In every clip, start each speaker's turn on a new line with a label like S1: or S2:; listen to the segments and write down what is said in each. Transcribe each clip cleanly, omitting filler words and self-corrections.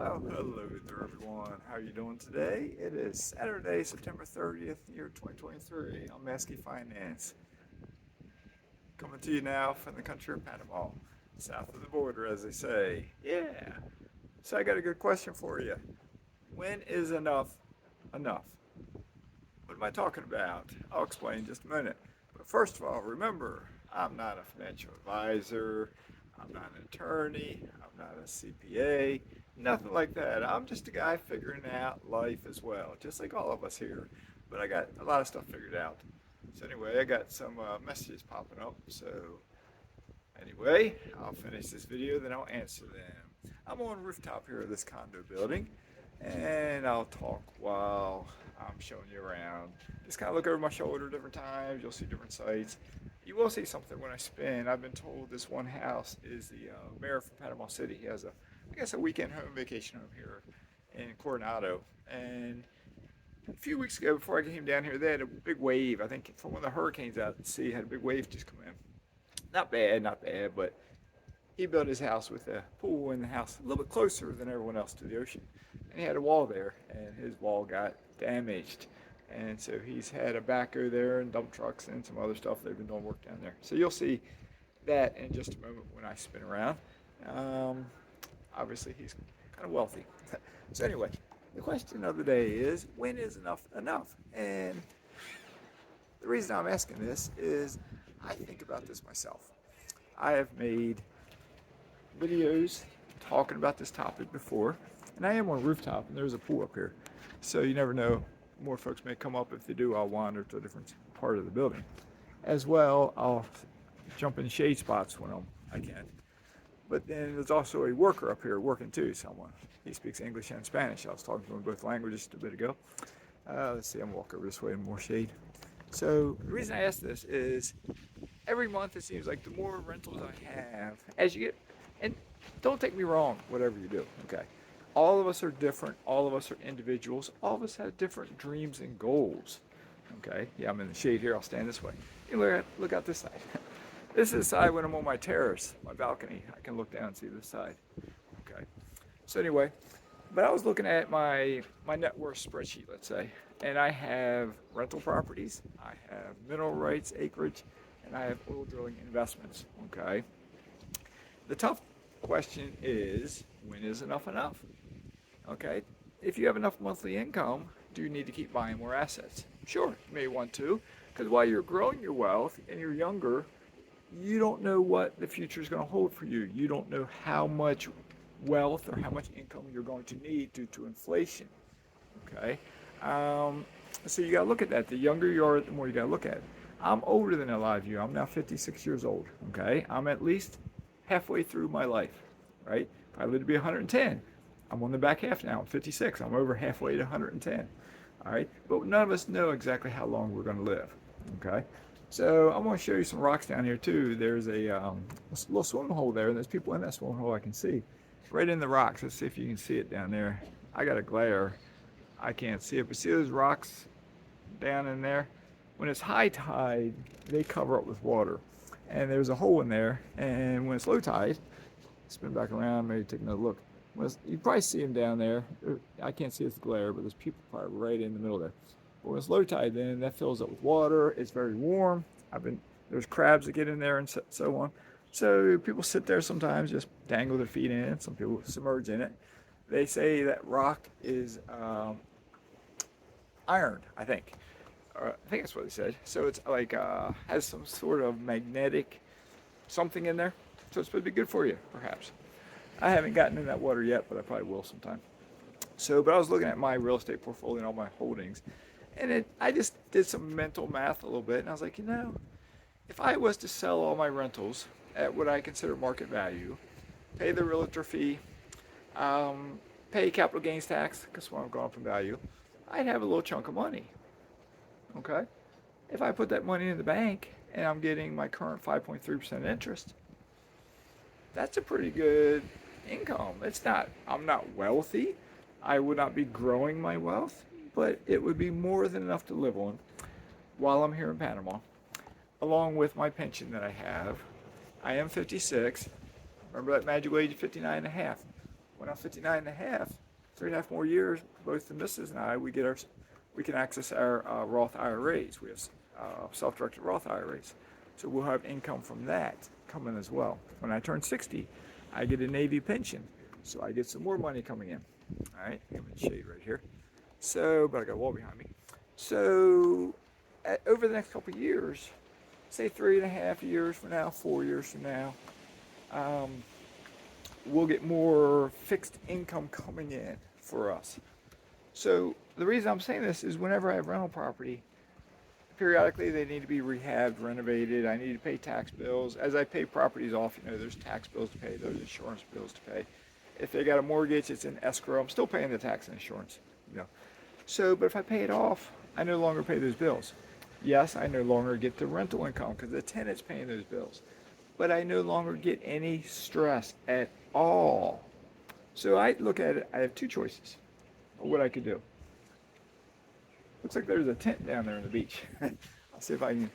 S1: Well, hello there, everyone. How are you doing today? It is Saturday, September 30th, year 2023. I'm Mazske Finance, coming to you now from the country of Panama, south of the border, as they say. Yeah. So I got a good question for you. When is enough enough? What am I talking about? I'll explain in just a minute. But first of all, remember, I'm not a financial advisor. I'm not an attorney. I'm not a CPA. Nothing like that. I'm just a guy figuring out life as well, just like all of us here. But I got a lot of stuff figured out. So anyway, I got some messages popping up. So anyway, I'll finish this video, then I'll answer them. I'm on the rooftop here of this condo building, and I'll talk while I'm showing you around. Just kind of look over my shoulder different times. You'll see different sights. You will see something when I spin. I've been told this one house is the mayor from Panama City. He has a weekend home vacation home here in Coronado. And a few weeks ago, before I came down here, they had a big wave. I think from one of the hurricanes out at sea, had a big wave just come in. Not bad, but he built his house with a pool in the house a little bit closer than everyone else to the ocean. And he had a wall there, and his wall got damaged. And so he's had a backhoe there and dump trucks and some other stuff. They've been doing work down there. So you'll see that in just a moment when I spin around. Um, Obviously, he's kind of wealthy. So anyway, the question of the day is, when is enough enough? And the reason I'm asking this is I think about this myself. I have made videos talking about this topic before, and I am on a rooftop, and there's a pool up here. So you never know. More folks may come up. If they do, I'll wander to a different part of the building. As well, I'll jump in shade spots when I can. But then there's also a worker up here working too, someone. He speaks English and Spanish. I was talking to him in both languages just a bit ago. Let's see, I'm gonna walk over this way in more shade. So the reason I ask this is every month it seems like the more rentals I have, as you get, and don't take me wrong, whatever you do, okay? All of us are different. All of us are individuals. All of us have different dreams and goals, okay? Yeah, I'm in the shade here. I'll stand this way. Anyway, look out this side. This is the side when I'm on my terrace, my balcony. I can look down and see this side. Okay. So anyway, but I was looking at my net worth spreadsheet, let's say, and I have rental properties, I have mineral rights, acreage, and I have oil drilling investments. Okay. The tough question is, when is enough enough? Okay. If you have enough monthly income, do you need to keep buying more assets? Sure, you may want to, because while you're growing your wealth and you're younger, you don't know what the future is going to hold for you. You don't know how much wealth or how much income you're going to need due to inflation. Okay, so you got to look at that. The younger you are, the more you got to look at it. I'm older than a lot of you. I'm now 56 years old. Okay, I'm at least halfway through my life. Right? If I live to be 110, I'm on the back half now. I'm 56. I'm over halfway to 110. All right, but none of us know exactly how long we're going to live. Okay. So I'm going to show you some rocks down here too. There's a little swimming hole there, and there's people in that swimming hole I can see. Right in the rocks. Let's see if you can see it down there. I got a glare. I can't see it, but see those rocks down in there? When it's high tide, they cover up with water. And there's a hole in there, and when it's low tide, spin back around, maybe take another look. You probably see them down there. I can't see it's glare, but there's people probably right in the middle there. But when it's low tide, then that fills up with water. It's very warm. There's crabs that get in there and so on. So people sit there sometimes, just dangle their feet in it. Some people submerge in it. They say that rock is iron, I think. I think that's what they said. So it's like has some sort of magnetic something in there. So it's supposed to be good for you, perhaps. I haven't gotten in that water yet, but I probably will sometime. But I was looking at my real estate portfolio and all my holdings. And I just did some mental math a little bit, and I was like, if I was to sell all my rentals at what I consider market value, pay the realtor fee, pay capital gains tax, because when I'm going up in value, I'd have a little chunk of money. Okay? If I put that money in the bank and I'm getting my current 5.3% interest, that's a pretty good income. I'm not wealthy. I would not be growing my wealth, but it would be more than enough to live on while I'm here in Panama, along with my pension that I have. I am 56. Remember that magical age of 59 and a half. when I'm 59 and a half, 3.5 more years, both the missus and I, we can access our Roth IRAs. We have self-directed Roth IRAs. So we'll have income from that coming as well. When I turn 60, I get a Navy pension. So I get some more money coming in. All right, I'm in the shade right here. So, but I got a wall behind me. So over the next couple of years, say 3.5 years from now, 4 years from now, we'll get more fixed income coming in for us. So the reason I'm saying this is whenever I have rental property, periodically they need to be rehabbed, renovated. I need to pay tax bills. As I pay properties off, there's tax bills to pay, there's insurance bills to pay. If they got a mortgage, it's in escrow. I'm still paying the tax and insurance, So, but if I pay it off, I no longer pay those bills. Yes, I no longer get the rental income because the tenant's paying those bills. But I no longer get any stress at all. So I look at it, I have two choices of what I could do. Looks like there's a tent down there on the beach. I'll see if I can,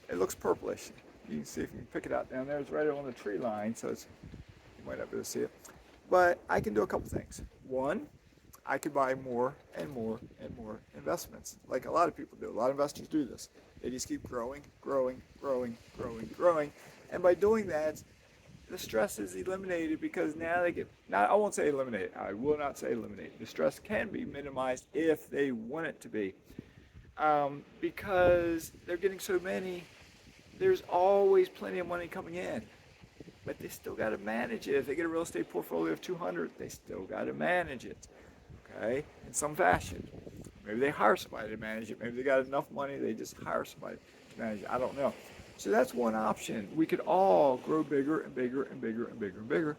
S1: it looks purplish. You can see if you can pick it out down there. It's right on the tree line, so you might not be able to see it. But I can do a couple things. One, I could buy more and more and more investments, like a lot of people do. A lot of investors do this. They just keep growing. And by doing that, the stress is eliminated because now they get, I won't say eliminated. I will not say eliminated. The stress can be minimized if they want it to be. Because they're getting so many, there's always plenty of money coming in. But they still got to manage it. If they get a real estate portfolio of 200, they still got to manage it. Okay, in some fashion. Maybe they hire somebody to manage it. Maybe they got enough money, they just hire somebody to manage it. I don't know. So that's one option. We could all grow bigger and bigger and bigger and bigger and bigger.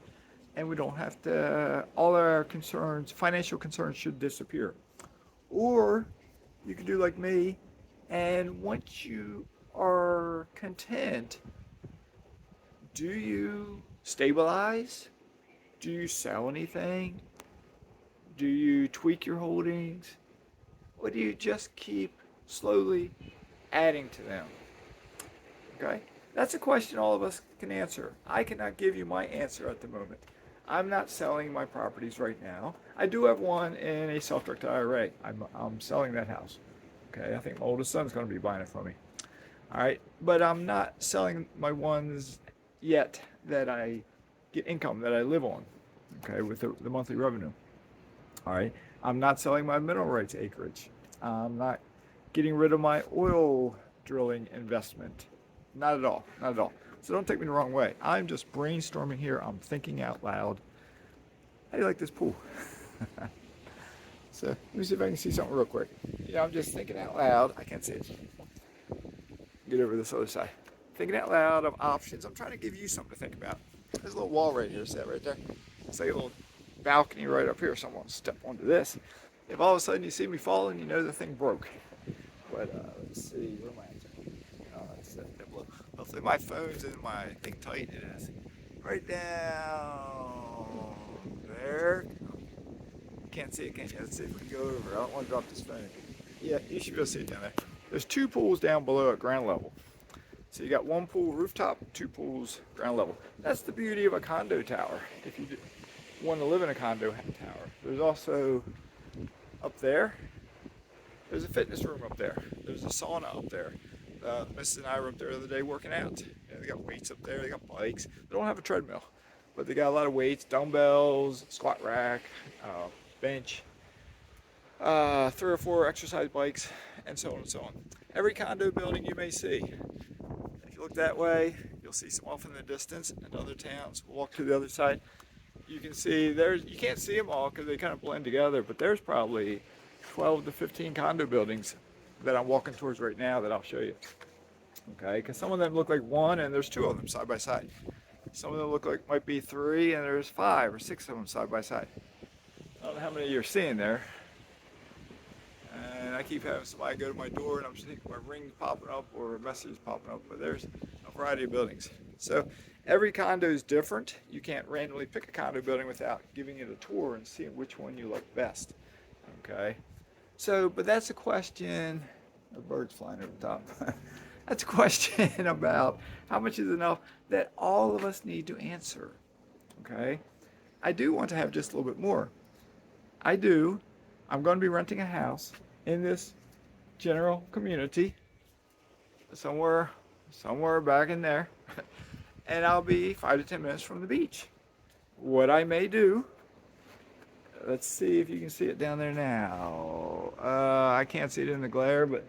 S1: And we don't have to, all our concerns, financial concerns should disappear. Or you could do like me, and once you are content, do you stabilize? Do you sell anything? Do you tweak your holdings? Or do you just keep slowly adding to them? Okay? That's a question all of us can answer. I cannot give you my answer at the moment. I'm not selling my properties right now. I do have one in a self-directed IRA. I'm selling that house. Okay? I think my oldest son's going to be buying it for me. All right? But I'm not selling my ones yet that I get income that I live on. Okay? With the monthly revenue. All right, I'm not selling my mineral rights acreage. I'm not getting rid of my oil drilling investment. Not at all, not at all. So don't take me the wrong way. I'm just brainstorming here. I'm thinking out loud. How do you like this pool? So let me see if I can see something real quick. I'm just thinking out loud. I can't see it. Get over this other side. Thinking out loud of options. I'm trying to give you something to think about. There's a little wall right here, set right there. It's like a little balcony right up here, so I'm going to step onto this. If all of a sudden you see me falling, you know the thing broke. But let's see, where am I at? Oh, that's that blue. Hopefully my phone's in my thing tight. It is. Right down there. Can't see it, can you? Let's see if we can go over. I don't want to drop this phone. Yeah, you should be able to see it down there. There's two pools down below at ground level. So you got one pool rooftop, two pools ground level. That's the beauty of a condo tower. If you want to live in a condo tower. There's also up there, there's a fitness room up there. There's a sauna up there. Mrs. and I were up there the other day working out. They got weights up there, they got bikes. They don't have a treadmill, but they got a lot of weights, dumbbells, squat rack, bench, 3 or 4 exercise bikes, and so on and so on. Every condo building you may see. If you look that way, you'll see some off in the distance in other towns. We'll walk to the other side. You can see you can't see them all because they kind of blend together, but there's probably 12 to 15 condo buildings that I'm walking towards right now that I'll show you. Okay, because some of them look like one and there's 2 of them side by side. Some of them look like might be 3 and there's 5 or 6 of them side by side. I don't know how many you're seeing there. And I keep having somebody go to my door and I'm seeing my ring popping up or a message popping up, but there's a variety of buildings. So every condo is different. You can't randomly pick a condo building without giving it a tour and seeing which one you like best. Okay. So, but that's a question. A bird's flying over the top. That's a question about how much is enough that all of us need to answer. Okay. I do want to have just a little bit more. I do. I'm going to be renting a house in this general community somewhere, somewhere back in there, and I'll be 5 to 10 minutes from the beach. What I may do, let's see if you can see it down there now. I can't see it in the glare, but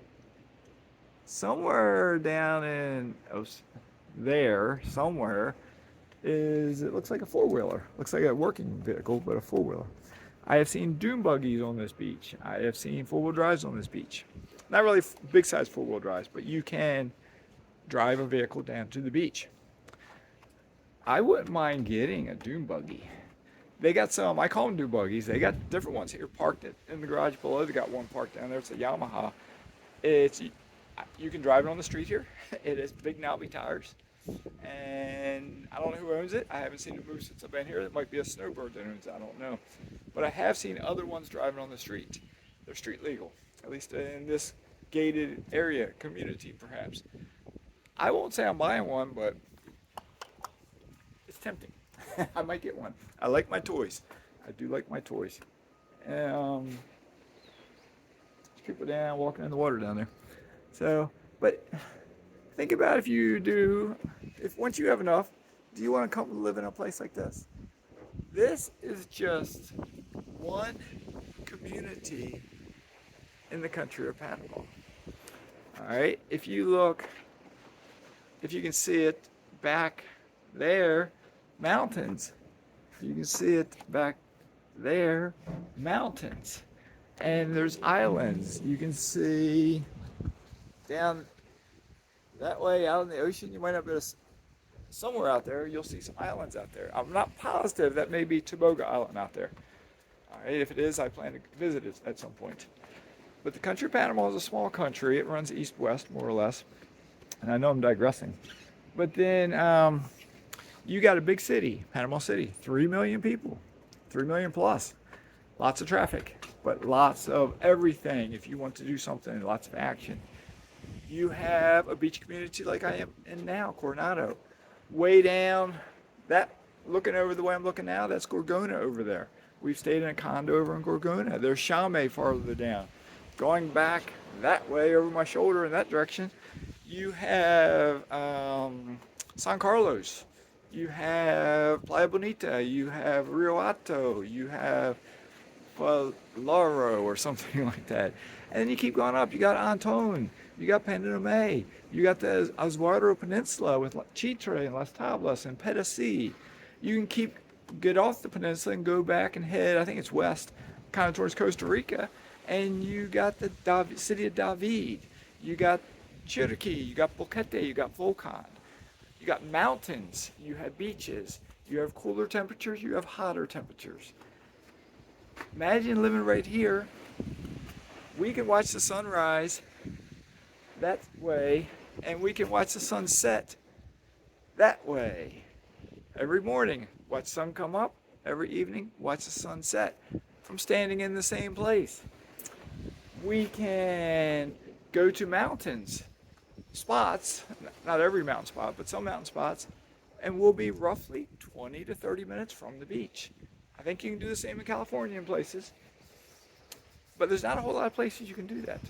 S1: somewhere down in there, somewhere, it looks like a four-wheeler. Looks like a working vehicle, but a four-wheeler. I have seen dune buggies on this beach. I have seen four-wheel drives on this beach. Not really big size four-wheel drives, but you can drive a vehicle down to the beach. I wouldn't mind getting a dune buggy. They got some, I call them dune buggies. They got different ones here parked in the garage below. They got one parked down there. It's a Yamaha. You can drive it on the street here. It has big knobby tires. And I don't know who owns it. I haven't seen it move since I've been here. It might be a snowbird that owns it. I don't know. But I have seen other ones driving on the street. They're street legal, at least in this gated area, community perhaps. I won't say I'm buying one, but it's tempting. I might get one. I like my toys. I do like my toys. There's people down walking in the water down there. So, but think about if once you have enough, do you want to come live in a place like this? This is just one community in the country of Panama. All right, if you can see it back there, mountains. You can see it back there, mountains. And there's islands. You can see down that way out in the ocean. You might have been somewhere out there. You'll see some islands out there. I'm not positive. That may be Tobago Island out there. All right, if it is, I plan to visit it at some point. But the country of Panama is a small country. It runs east-west, more or less. And I know I'm digressing. But then you got a big city, Panama City, 3 million people, 3 million plus. Lots of traffic, but lots of everything if you want to do something, lots of action. You have a beach community like I am in now, Coronado. Way down, looking over the way I'm looking now, that's Gorgona over there. We've stayed in a condo over in Gorgona. There's Chame farther down. Going back that way over my shoulder in that direction, you have San Carlos. You have Playa Bonita. You have Rio Hato. You have Laro or something like that. And then you keep going up. You got Antone. You got Panama. You got the Azuaro Peninsula with Chitre and Las Tablas and Pedasi. You can get off the peninsula and go back and head, I think it's west, kind of towards Costa Rica. And you got the city of David. You got Chiriquí. You got Boquete. You got Volcan. You got mountains. You have beaches. You have cooler temperatures. You have hotter temperatures. Imagine living right here. We can watch the sunrise that way, and we can watch the sunset that way. Every morning, watch the sun come up. Every evening, watch the sun set from standing in the same place. We can go to mountains, spots, not every mountain spot, but some mountain spots, and we'll be roughly 20 to 30 minutes from the beach. I think you can do the same in California in places, but there's not a whole lot of places you can do that.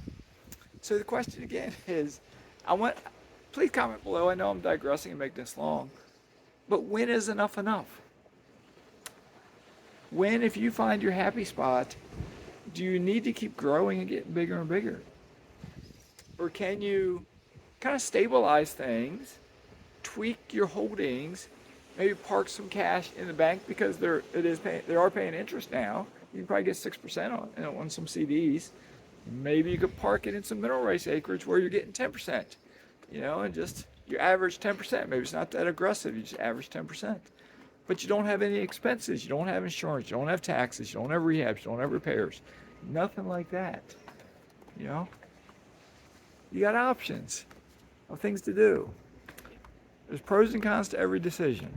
S1: So the question again is, please comment below. I know I'm digressing and making this long, but when is enough enough? When, if you find your happy spot, do you need to keep growing and getting bigger and bigger? Or can you kind of stabilize things, tweak your holdings, maybe park some cash in the bank because they are paying interest now. You can probably get 6% on some CDs. Maybe you could park it in some mineral rights acreage where you're getting 10%, and just you average 10%. Maybe it's not that aggressive. You just average 10%. But you don't have any expenses. You don't have insurance. You don't have taxes. You don't have rehabs. You don't have repairs. Nothing like that. You got options of things to do. There's pros and cons to every decision.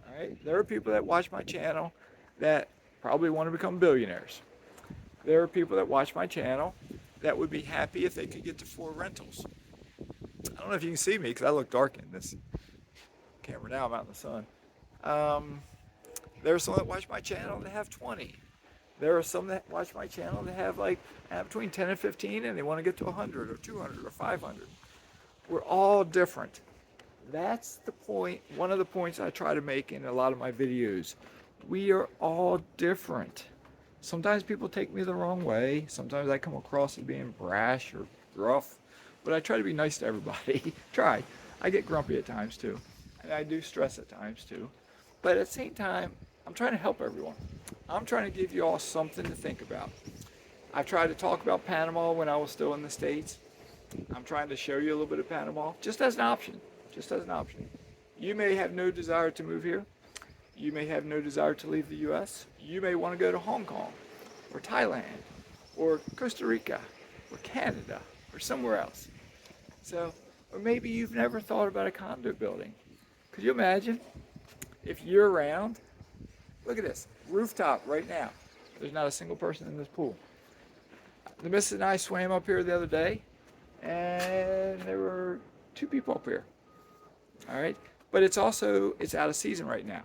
S1: All right. There are people that watch my channel that probably want to become billionaires. There are people that watch my channel that would be happy if they could get to 4 rentals. I don't know if you can see me because I look dark in this camera now. I'm out in the sun. There are some that watch my channel that have 20. There are some that watch my channel that have like between 10 and 15, and they want to get to 100 or 200 or 500. We're all different. That's the point, one of the points I try to make in a lot of my videos. We are all different. Sometimes people take me the wrong way. Sometimes I come across as being brash or rough, but I try to be nice to everybody. Try. I get grumpy at times too, and I do stress at times too. But at the same time, I'm trying to help everyone. I'm trying to give you all something to think about. I've tried to talk about Panama when I was still in the States. I'm trying to show you a little bit of Panama, just as an option. Just as an option. You may have no desire to move here. You may have no desire to leave the U.S. You may want to go to Hong Kong, or Thailand, or Costa Rica, or Canada, or somewhere else. So, or maybe you've never thought about a condo building. Could you imagine if year round, look at this, rooftop right now. There's not a single person in this pool. The missus and I swam up here the other day, and there were 2 people up here. All right, but it's out of season right now.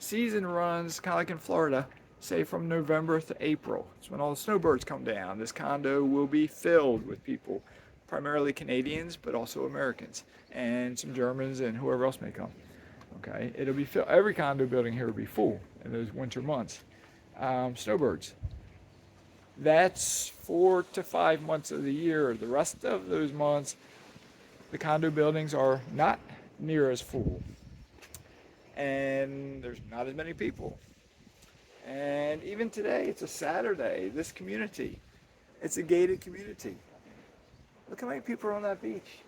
S1: Season runs kind of like in Florida, say from November to April. It's when all the snowbirds come down. This condo will be filled with people, primarily Canadians, but also Americans, and some Germans and whoever else may come. Okay, it'll be filled. Every condo building here will be full in those winter months. Snowbirds. That's 4 to 5 months of the year. The rest of those months, the condo buildings are not near as full, and there's not as many people. And even today, it's a Saturday. This community, it's a gated community. Look how many people are on that beach.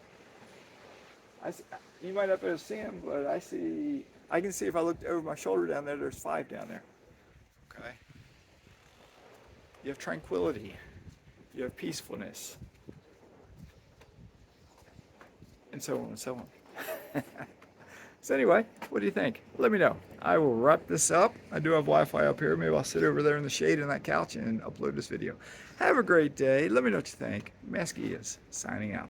S1: You might not be able to see them, but I can see if I looked over my shoulder down there, there's 5 down there. Okay. You have tranquility. You have peacefulness. And so on and so on. So anyway, what do you think? Let me know. I will wrap this up. I do have Wi-Fi up here. Maybe I'll sit over there in the shade on that couch and upload this video. Have a great day. Let me know what you think. Mazske is signing out.